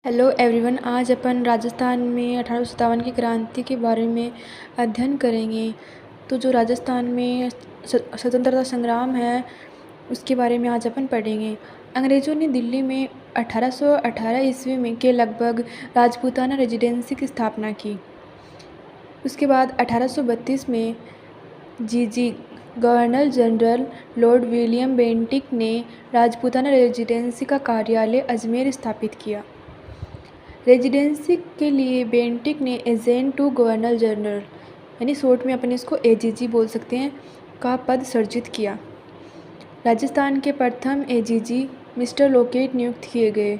Hello everyone, आज अपन राजस्थान में 1857 की क्रांति के बारे में अध्ययन करेंगे। तो जो राजस्थान में स्वतंत्रता संग्राम है उसके बारे में आज अपन पढ़ेंगे। अंग्रेज़ों ने दिल्ली में 1818 ईस्वी में के लगभग राजपूताना रेजिडेंसी की स्थापना की। उसके बाद 1832 में जीजी governor general Lord William Bentinck ने राजपूताना रेजिडेंसी का कार्यालय अजमेर स्थापित किया। रेजिडेंसी के लिए बेंटिक ने एजेंट टू गवर्नर जनरल यानी शॉर्ट में अपन इसको एजीजी बोल सकते हैं का पद सृजित किया। राजस्थान के प्रथम एजीजी मिस्टर लोकेट नियुक्त किए गए।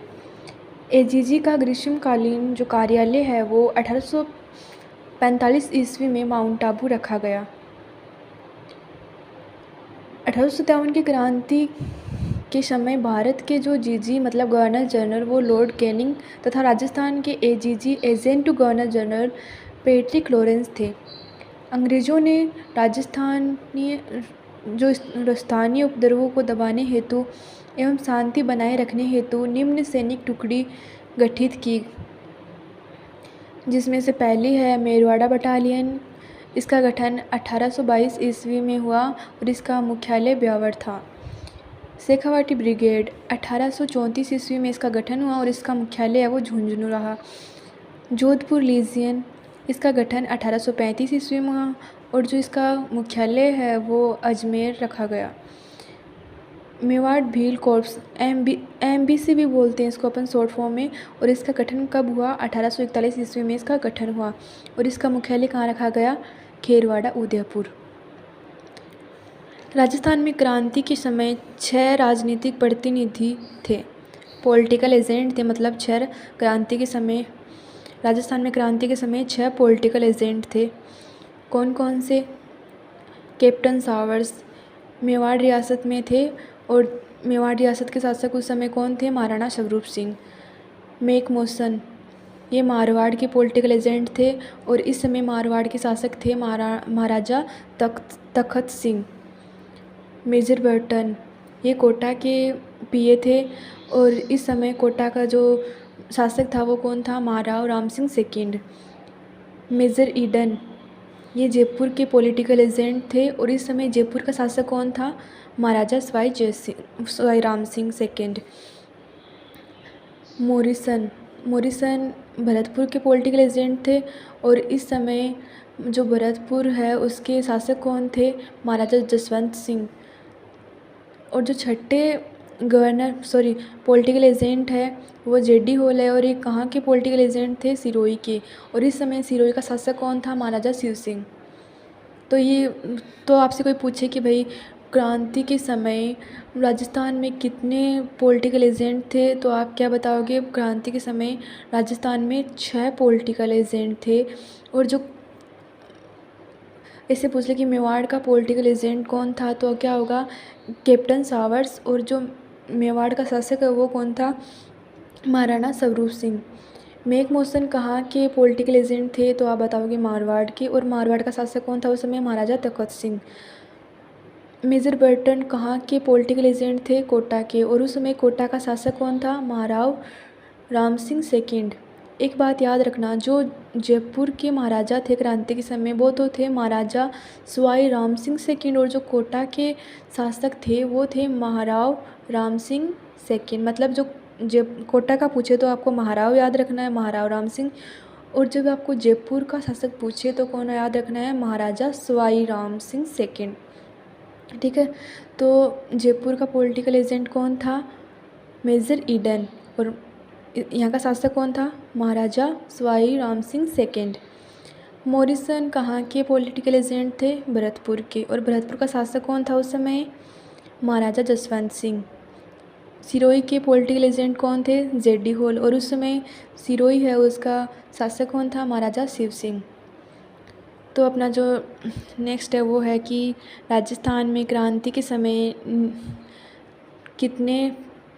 एजीजी का ग्रीष्मकालीन जो कार्यालय है वो 1845 ईस्वी में माउंट आबू रखा गया। 1857 की क्रांति के समय भारत के जो जीजी मतलब गवर्नर जनरल वो लॉर्ड कैनिंग तथा राजस्थान के AGG agent to governor general Patrick Lawrence थे। अंग्रेज़ों ने स्थानीय उपद्रवों को दबाने हेतु एवं शांति बनाए रखने हेतु निम्न सैनिक टुकड़ी गठित की, जिसमें से पहली है मेरवाड़ा बटालियन। इसका गठन 1822 ईस्वी में हुआ और इसका मुख्यालय ब्यावर था। शेखावाटी ब्रिगेड 1834 ईस्वी में इसका गठन हुआ और इसका मुख्यालय है वो झुंझुनू रहा। जोधपुर लीजियन, इसका गठन 1835 ईस्वी में हुआ और जो इसका मुख्यालय है वो अजमेर रखा गया। मेवाड़ भील कॉर्प्स एमबीसी भी बोलते हैं इसको अपन शॉर्ट फॉर्म में, और इसका गठन कब हुआ? 1841 ईस्वी में इसका गठन हुआ और इसका मुख्यालय कहाँ रखा गया? खेरवाड़ा उदयपुर। राजस्थान में क्रांति के समय 6 राजनीतिक प्रतिनिधि थे, पॉलिटिकल एजेंट थे। मतलब राजस्थान में क्रांति के समय 6 पॉलिटिकल एजेंट थे। कौन कौन से? कैप्टन सावर्स मेवाड़ रियासत में थे और मेवाड़ रियासत के शासक उस समय कौन थे? महाराणा स्वरूप सिंह। मैकमोसन, ये मारवाड़ के पॉलिटिकल एजेंट थे और इस समय मारवाड़ के शासक थे महाराजा तखत सिंह। मेजर बर्टन, ये कोटा के पीए थे और इस समय कोटा का जो शासक था वो कौन था? Maharao Ram Singh second. Major Eden, ये जयपुर के पॉलिटिकल एजेंट थे और इस समय जयपुर का शासक कौन था? महाराजा सवाई राम सिंह सेकंड। मॉरिसन भरतपुर के पॉलिटिकल एजेंट थे और इस समय जो भरतपुर है उसके शासक कौन थे? महाराजा जसवंत सिंह। और जो छठे पॉलिटिकल एजेंट है वो जेडी होल है और ये कहाँ के पॉलिटिकल एजेंट थे? सिरोही के, और इस समय सिरोही का शासक कौन था? महाराजा शिव सिंह। तो आपसे कोई पूछे कि भाई क्रांति के समय राजस्थान में कितने पॉलिटिकल एजेंट थे, तो आप क्या बताओगे? क्रांति के समय राजस्थान में 6 पॉलिटिकल एजेंट थे। और जो ऐसे पूछ ले कि मेवाड़ का पॉलिटिकल एजेंट कौन था, तो क्या होगा? Captain showers. और जो मेवाड़ का शासक है वो कौन था? महाराणा स्वरूप सिंह। मैकमोसन कहाँ के पॉलिटिकल एजेंट थे, तो आप बताओगे मारवाड़ के, और मारवाड़ का शासक कौन था उस समय? महाराजा तखत सिंह। मेजर बर्टन कहाँ के पॉलिटिकल एजेंट थे? कोटा के, और उस समय कोटा का शासक कौन था? महाराव राम सिंह सेकंड। एक बात याद रखना, जो जयपुर के महाराजा थे क्रांति के समय वो तो थे महाराजा सवाई राम सिंह सेकंड, और जो कोटा के शासक थे वो थे महाराव राम सिंह सेकंड। मतलब जो कोटा का पूछे तो आपको महाराव याद रखना है, महाराव राम सिंह, और जब आपको जयपुर का शासक पूछे तो कौन याद रखना है? महाराजा सवाई राम सिंह सेकंड। ठीक है, तो जयपुर का पॉलिटिकल एजेंट कौन था? मेजर ईडन, और यहाँ का शासक कौन था? महाराजा सवाई राम सिंह सेकंड। मॉरिसन कहाँ के पॉलिटिकल एजेंट थे? भरतपुर के, और भरतपुर का शासक कौन था उस समय? महाराजा जसवंत सिंह। सिरोही के पॉलिटिकल एजेंट कौन थे? जेडी होल, और उस समय सिरोही है उसका शासक कौन था? महाराजा शिव सिंह। तो अपना जो नेक्स्ट है वो है कि राजस्थान में क्रांति के समय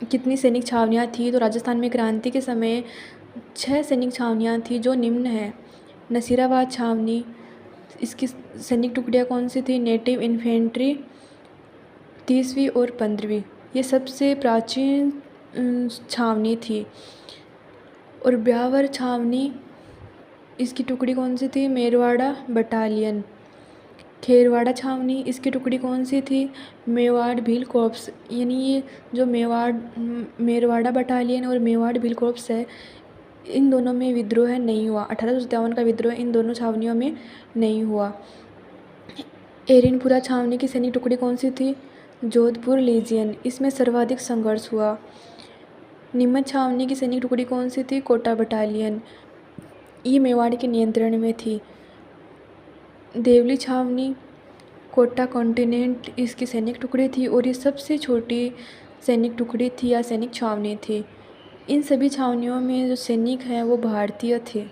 कितनी सैनिक छावनियाँ थी। तो राजस्थान में क्रांति के समय 6 सैनिक छावनियाँ थी जो निम्न है। नसीराबाद छावनी, इसकी सैनिक टुकड़ियाँ कौन सी थी? नेटिव इन्फेंट्री 30वीं और 15वीं, ये सबसे प्राचीन छावनी थी। और ब्यावर छावनी, इसकी टुकड़ी कौन सी थी? मेरवाड़ा बटालियन। खेरवाड़ा छावनी, इसकी टुकड़ी कौन सी थी? मेवाड़ भील कॉर्प्स। यानी ये जो मेरवाड़ा बटालियन और मेवाड़ भील कॉर्प्स है, इन दोनों में विद्रोह नहीं हुआ। 1857 का विद्रोह इन दोनों छावनियों में नहीं हुआ। एरिनपुरा छावनी की सैनिक टुकड़ी कौन सी थी? जोधपुर लीजियन। इसमें सर्वाधिक संघर्ष हुआ। नीमच छावनी की सैनिक टुकड़ी कौन सी थी? कोटा बटालियन। ये मेवाड़ के नियंत्रण में थी। देवली छावनी, कोटा कॉन्टिनेंट, इसकी सैनिक टुकड़ी थी और ये सबसे छोटी सैनिक टुकड़ी थी या सैनिक छावनी थी। इन सभी छावनियों में जो सैनिक हैं वो भारतीय थे।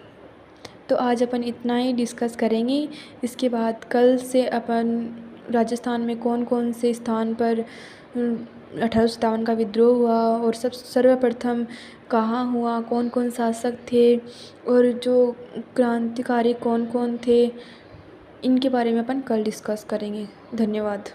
तो आज अपन इतना ही डिस्कस करेंगे। इसके बाद कल से अपन राजस्थान में कौन कौन से स्थान पर 1857 का विद्रोह हुआ और सर्वप्रथम कहाँ हुआ, कौन कौन शासक थे और जो क्रांतिकारी कौन कौन थे, इनके बारे में अपन कल डिस्कस करेंगे। धन्यवाद।